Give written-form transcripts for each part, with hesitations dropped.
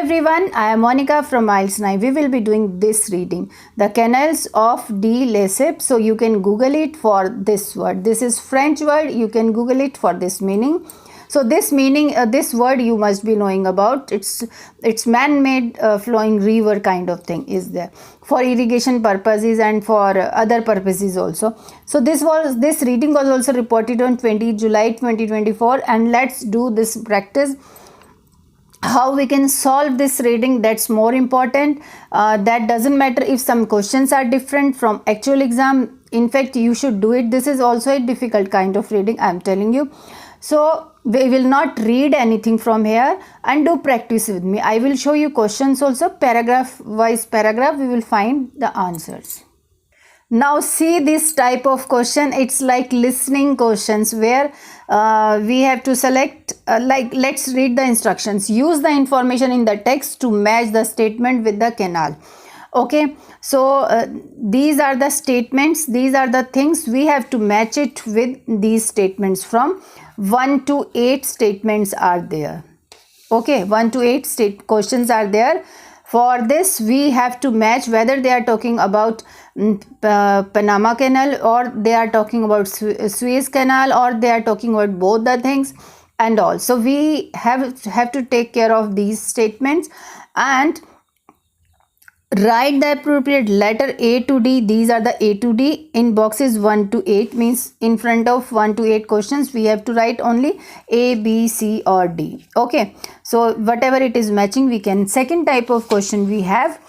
everyone, I am Monica from IELTS 9. We will be doing this reading, The Canals of Lesseps. So you can Google it for this word. This is French word. You can Google it for this meaning. So this meaning, this word you must be knowing about. It's man-made flowing river kind of thing is there for irrigation purposes and for other purposes also. So this reading was also reported on 20 July 2024, and let's do this practice. How we can solve this reading, that's more important. That doesn't matter if some questions are different from actual exam. In fact, you should do it. This is also a difficult kind of reading, I am telling you. So we will not read anything from here and do practice with me. I will show you questions also, paragraph wise paragraph we will find the answers. Now see this type of question, it's like listening questions where we have to select let's read the instructions. Use the information in the text to match the statement with the canal. Okay, so these are the statements, these are the things we have to match it with these statements. From 1 to 8 statements are there. Okay, 1 to 8 questions are there. For this we have to match whether they are talking about Panama Canal or they are talking about Suez Canal or they are talking about both the things and all. So we have to take care of these statements and write the appropriate letter A to D. These are the A to D in boxes 1 to 8, means in front of 1 to 8 questions we have to write only A, B, C or D. Okay, so whatever it is matching we can. Second type of question we have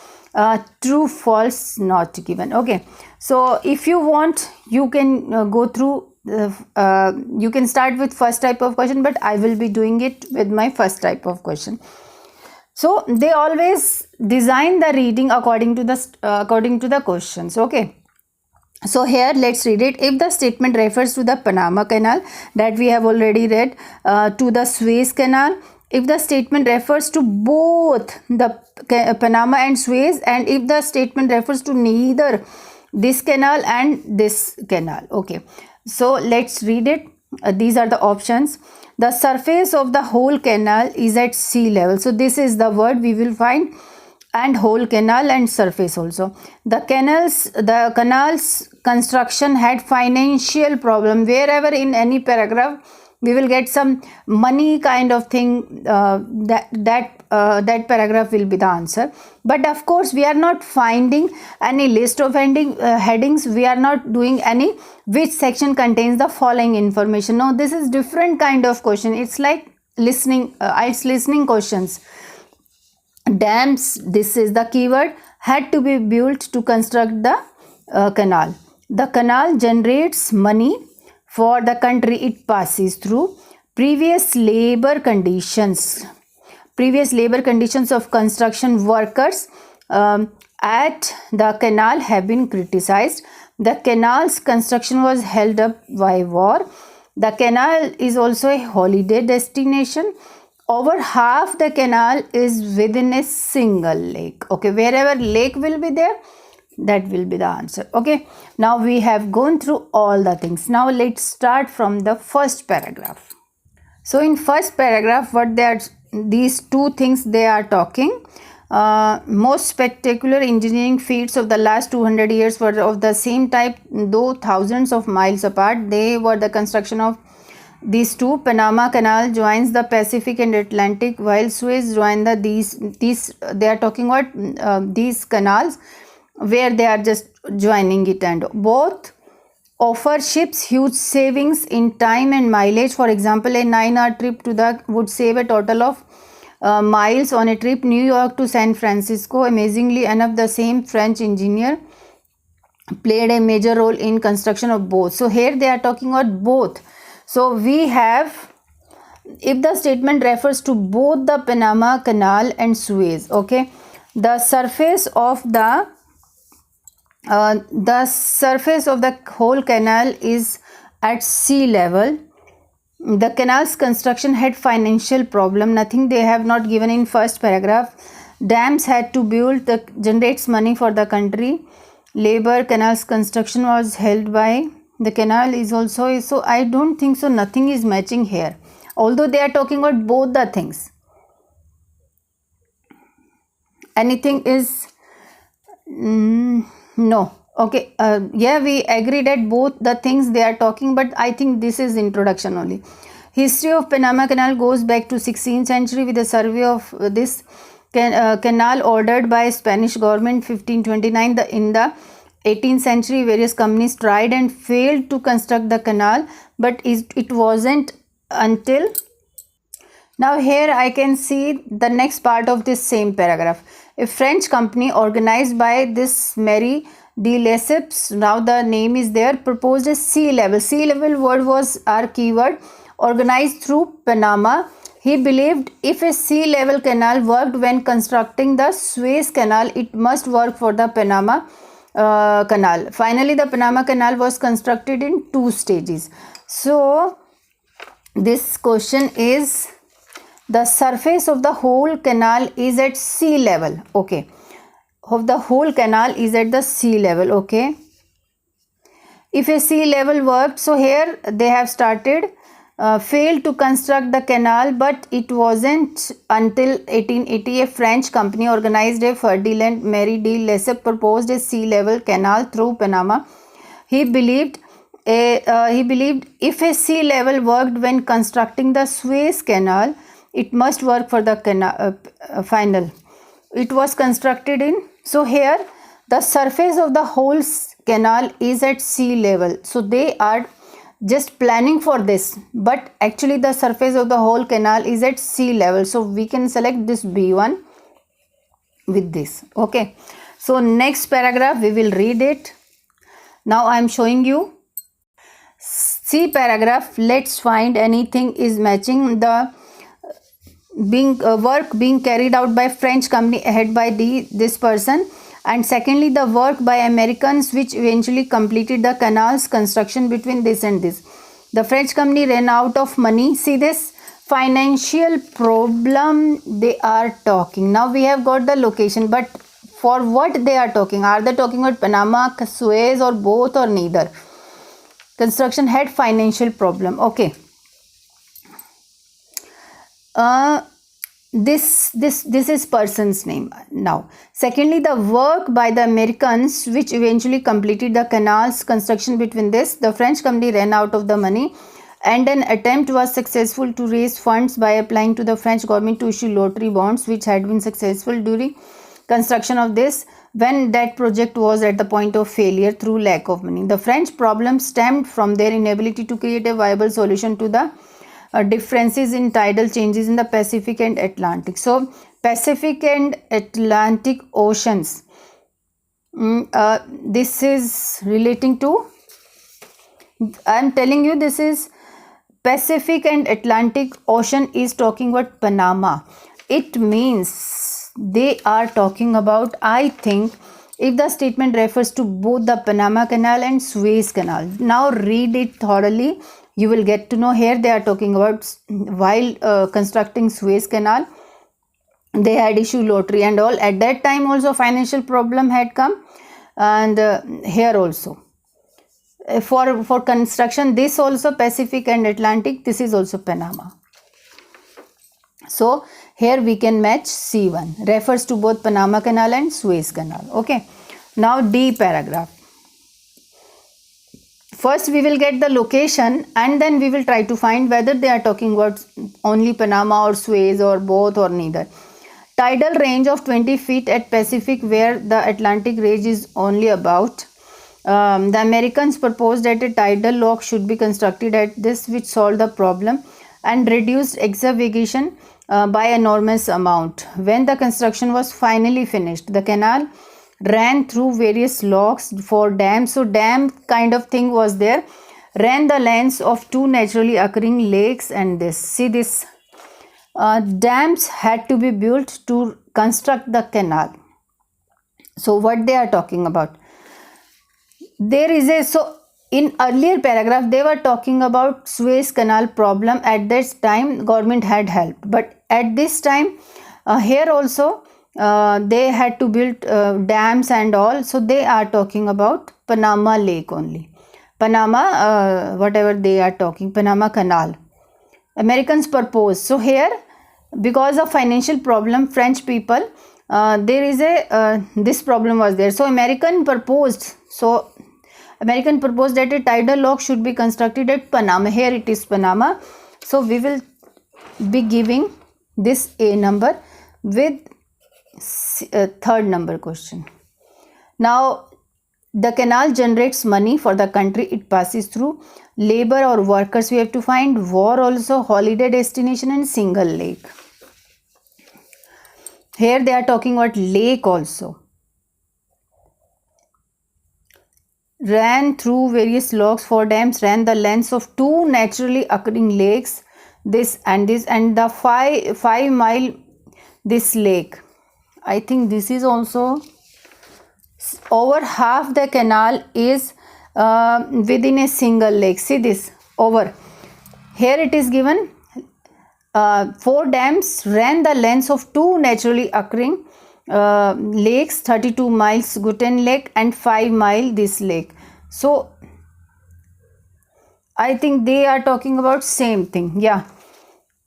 true, false, not given. Okay, so if you want you can go through you can start with first type of question, but I will be doing it with my first type of question. So they always design the reading according to the questions. Okay, so here let's read it. If the statement refers to the Panama Canal, that we have already read, to the Suez Canal, if the statement refers to both the Panama and Suez, and if the statement refers to neither this canal and this canal. Okay, so let's read it. These are the options. The surface of the whole canal is at sea level. So this is the word we will find, and whole canal and surface also. The canal's construction had financial problem. Wherever in any paragraph we will get some money kind of thing, that paragraph will be the answer. But of course we are not finding any list of headings. We are not doing any which section contains the following information. No, this is different kind of question. It's like listening, it's listening questions. Dams, this is the keyword, had to be built to construct the canal. The canal generates money for the country it passes through. Previous labor conditions of construction workers at the canal have been criticized. The canal's construction was held up by war. The canal is also a holiday destination. Over half the canal is within a single lake. Okay, wherever lake will be there, that will be the answer. Okay, now we have gone through all the things. Now let's start from the first paragraph. So in first paragraph, these two things they are talking. Most spectacular engineering feats of the last 200 years were of the same type, though thousands of miles apart. They were the construction of these two. Panama Canal joins the Pacific and Atlantic, while Suez join these they are talking about these canals where they are just joining it, and both offer ships huge savings in time and mileage. For example, a 9-hour trip would save a total of miles on a trip New York to San Francisco. Amazingly enough, the same French engineer played a major role in construction of both. So here they are talking about both. So we have, if the statement refers to both the Panama Canal and Suez, okay, the surface of the whole canal is at sea level. The canal's construction had financial problem. Nothing they have not given in first paragraph. Dams had to build that generates money for the country. Labor, canal's construction was held by. The canal is also, so I don't think so. Nothing is matching here, although they are talking about both the things. Anything is no. Okay, yeah, we agreed at both the things they are talking, but I think this is introduction only. History of Panama Canal goes back to 16th century with a survey of this canal ordered by Spanish government 1529. In the 18th century, various companies tried and failed to construct the canal, but it wasn't until now here I can see the next part of this same paragraph. A French company organized by this Mary de Lesseps, now the name is there, proposed a sea level. Sea level word was our keyword, organized through Panama. He believed if a sea level canal worked when constructing the Suez Canal, it must work for the Panama Canal. Finally, the Panama Canal was constructed in 2 stages. So, this question is, the surface of the whole canal is at sea level. Okay, of the whole canal is at the sea level. Okay, if a sea level worked, so here they have started failed to construct the canal, but it wasn't until 1880 a French company organized a Ferdinand Marie de Lesseps proposed a sea level canal through Panama. He believed if a sea level worked when constructing the Suez Canal, it must work for the final. It was constructed in, so here the surface of the whole canal is at sea level. So they are just planning for this, but actually the surface of the whole canal is at sea level. So we can select this B1 with this. Okay. So next paragraph we will read it. Now I am showing you. See paragraph. Let's find anything is matching the work being carried out by French company ahead by this person, and secondly the work by Americans which eventually completed the canal's construction between this and this. The French company ran out of money. See this financial problem they are talking. Now we have got the location, but for what they are talking? Are they talking about Panama, Suez, or both, or neither? Construction had financial problem. Okay. This is person's name. Now secondly the work by the Americans which eventually completed the canal's construction between this. The French company ran out of the money and an attempt was successful to raise funds by applying to the French government to issue lottery bonds, which had been successful during construction of this when that project was at the point of failure through lack of money. The French problem stemmed from their inability to create a viable solution to the differences in tidal changes in the Pacific and Atlantic. So Pacific and Atlantic oceans, this is relating to, I am telling you, this is Pacific and Atlantic ocean is talking about Panama. It means they are talking about, I think, if the statement refers to both the Panama Canal and Suez Canal. Now read it thoroughly. You will get to know. Here they are talking about while constructing Suez Canal, they had issued lottery and all. At that time also financial problem had come, and here also for construction, this also Pacific and Atlantic, this is also Panama. So here we can match C1, refers to both Panama Canal and Suez Canal. Okay. Now D paragraph. First we will get the location and then we will try to find whether they are talking about only Panama or Suez or both or neither. Tidal range of 20 feet at Pacific where the Atlantic range is only about. The Americans proposed that a tidal lock should be constructed at this, which solved the problem and reduced excavation by enormous amount. When the construction was finally finished, the canal ran through various locks for dams. So dam kind of thing was there. Ran the lengths of two naturally occurring lakes and this. See this. Dams had to be built to construct the canal. So what they are talking about? There is a, so in earlier paragraph they were talking about Suez Canal problem. At that time government had helped, but at this time here also they had to build dams and all. So they are talking about Panama Lake only. Panama whatever they are talking, Panama Canal. Americans proposed. So here because of financial problem, French people, there is a this problem was there. So American proposed that a tidal lock should be constructed at Panama. Here it is Panama. So we will be giving this A number with third number question. Now the canal generates money for the country it passes through. Labor or workers we have to find. War also, holiday destination, and single lake. Here they are talking about lake also. Ran through various locks, 4 dams, ran the lengths of 2 naturally occurring lakes, this and this, and the 5 mile this lake. I think this is also over half the canal is within a single lake. See this over here it is given 4 dams ran the lengths of 2 naturally occurring lakes, 32 miles Guten Lake and 5 mile this lake. So I think they are talking about same thing. Yeah,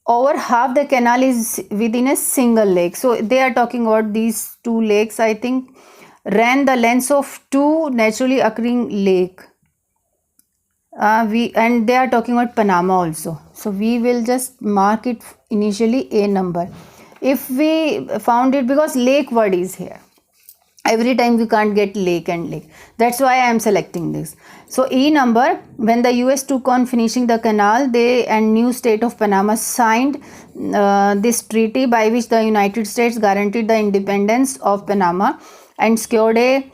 over half the canal is within a single lake. So they are talking about these 2 lakes. I think ran the lengths of 2 naturally occurring lake. And they are talking about Panama also. So we will just mark it initially A number. If we found it, because lake word is here, every time we can't get lake and lake, that's why I am selecting this. So E number, when the US took on finishing the canal, they and new state of Panama signed this treaty by which the United States guaranteed the independence of Panama and secured a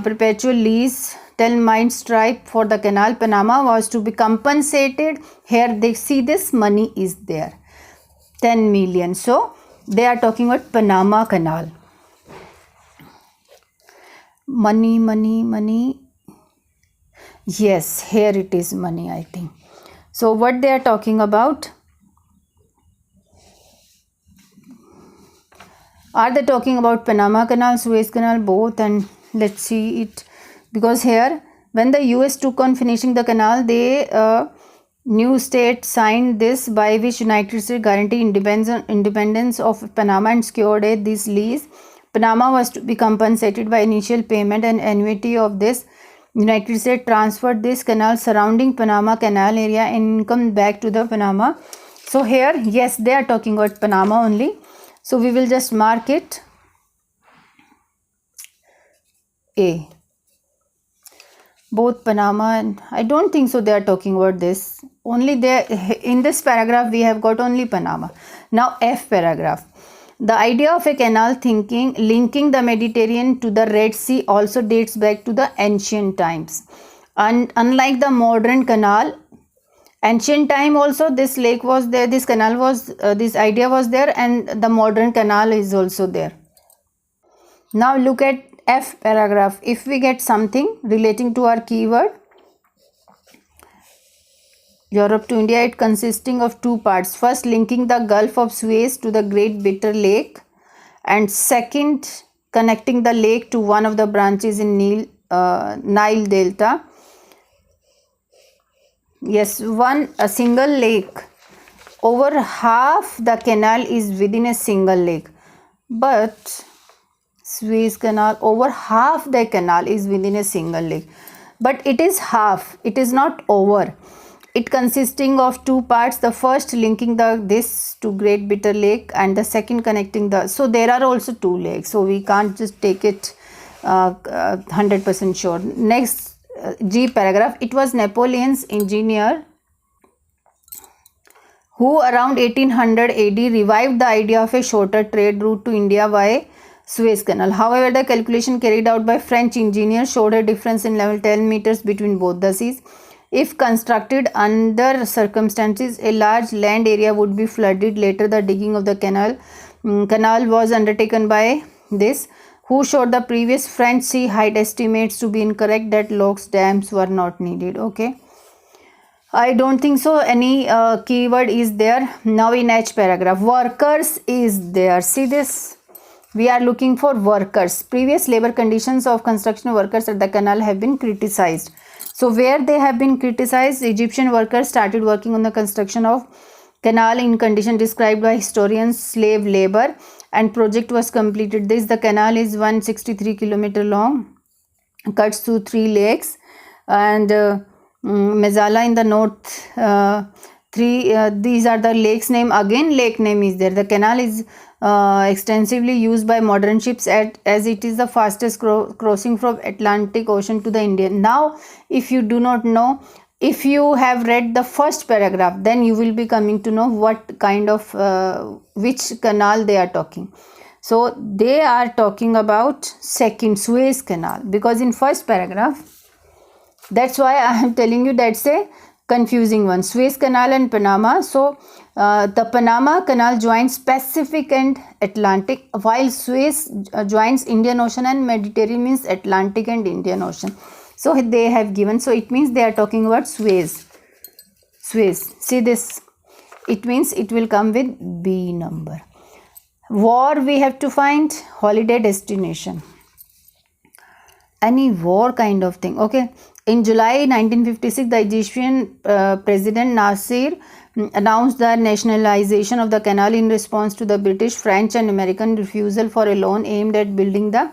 perpetual lease 10 mile stripe for the canal. Panama was to be compensated. Here they see this money is there, 10 million. So they are talking about Panama Canal. Money, money, money. Yes, here it is money, I think. So what they are talking about? Are they talking about Panama Canal, Suez Canal, both? And let's see it. Because here, when the US took on finishing the canal, they new state signed this by which United States guaranteed independence of Panama and secured this lease. Panama was to be compensated by initial payment and annuity of this. United States transferred this canal surrounding Panama Canal area and income back to the Panama. So here, yes, they are talking about Panama only. So we will just mark it A. Both Panama and I don't think so they are talking about this. Only there in this paragraph we have got only Panama. Now F paragraph. The idea of a canal linking the Mediterranean to the Red Sea also dates back to the ancient times. And unlike the modern canal, ancient time also this lake was there, this canal was, this idea was there, and the modern canal is also there. Now look at F paragraph. If we get something relating to our keyword, Europe to India, it consisting of 2 parts. First, linking the Gulf of Suez to the Great Bitter Lake, and second, connecting the lake to one of the branches in Nile Delta. Yes, a single lake. Over half the canal is within a single lake, but Suez Canal, over half the canal is within a single lake, but it is half, it is not over. It consisting of 2 parts, the first linking this to Great Bitter Lake and the second connecting so there are also 2 lakes, so we can't just take it 100% sure. Next, G paragraph. It was Napoleon's engineer who around 1800 AD revived the idea of a shorter trade route to India via Suez Canal. However, the calculation carried out by French engineers showed a difference in level 10 meters between both the seas. If constructed under circumstances, a large land area would be flooded. Later, the digging of the canal was undertaken by this, who showed the previous French sea height estimates to be incorrect, that locks, dams were not needed. Okay. I don't think so any keyword is there. Now in H paragraph, workers is there. See this? We are looking for workers. Previous labor conditions of construction workers at the canal have been criticized. So where they have been criticized, Egyptian workers started working on the construction of Canal in condition described by historians slave labor, and project was completed. The canal is 163 kilometer long, cuts through 3 lakes, and Mazala in the north. These are the lakes name. Again, lake name is there. The canal is extensively used by modern ships as it is the fastest crossing from Atlantic Ocean to the Indian. Now, if you do not know, if you have read the first paragraph, then you will be coming to know what kind of which canal they are talking. So they are talking about second Suez Canal, because in first paragraph, that's why I am telling you that's a confusing one. Suez Canal and Panama. So the Panama Canal joins Pacific and Atlantic, while Suez joins Indian Ocean and Mediterranean, means Atlantic and Indian Ocean. So they have given, so it means they are talking about Suez. See this, it means it will come with B number. War, we have to find holiday destination, any war kind of thing. Okay, in July 1956, the Egyptian President Nasser announced the nationalization of the canal in response to the British, French and American refusal for a loan aimed at building the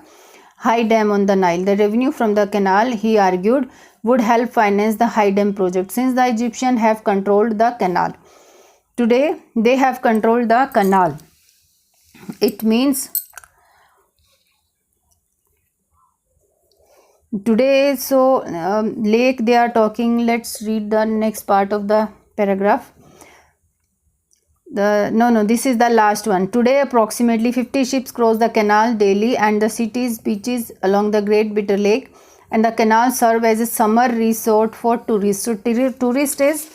high dam on the Nile. The revenue from the canal, he argued, would help finance the high dam project. Since the Egyptians have controlled the canal, today they have controlled the canal. It means today, so lake they are talking. Let's read the next part of the paragraph. This is the last one. Today approximately 50 ships cross the canal daily, and the city's beaches along the Great Bitter Lake and the canal serve as a summer resort for tourists. So tourist is,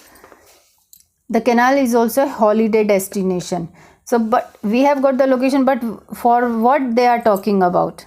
the canal is also a holiday destination. So but we have got the location, but for what they are talking about,